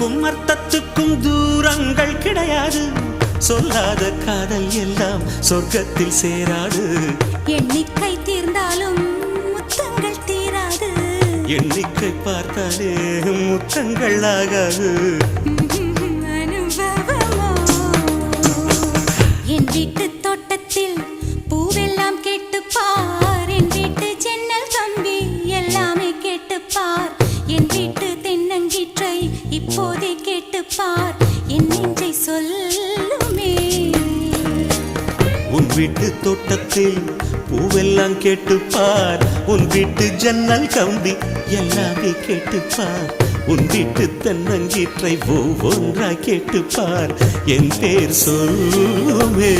சொல்லுக்கும் அர்த்தத்துக்கும் தூரங்கள் கிடையாது. சொல்லாத காதல் எல்லாம் சொர்க்கத்தில் சேராது. எண்ணிக்கை தீர்ந்தாலும் முத்தங்கள் தீராது. எண்ணிக்கை பார்த்தாலே முத்தங்கள் ஆகாது. என் வீட்டு தோட்டத்தில் பூவெல்லாம் கேட்டுப்பார். என் வீட்டு ஜன்னல் கம்பி எல்லாமே கேட்டுப்பார். என் வீட்டு தென்னங்கீற்றை இப்போதே கேட்டுப்பார். என் நெஞ்சை சொல்லுமே. உன் வீட்டு தோட்டத்தில் பூவெல்லாம் கேட்டுப்பார். உன் வீட்டு ஜன்னல் கம்பி எல்லாமே கேட்டுப்பார். உன் வீட்டு தென்னங்கீற்றை ஒவ்வொன்றா கேட்டுப்பார். என் பேர் சொல்லுமே.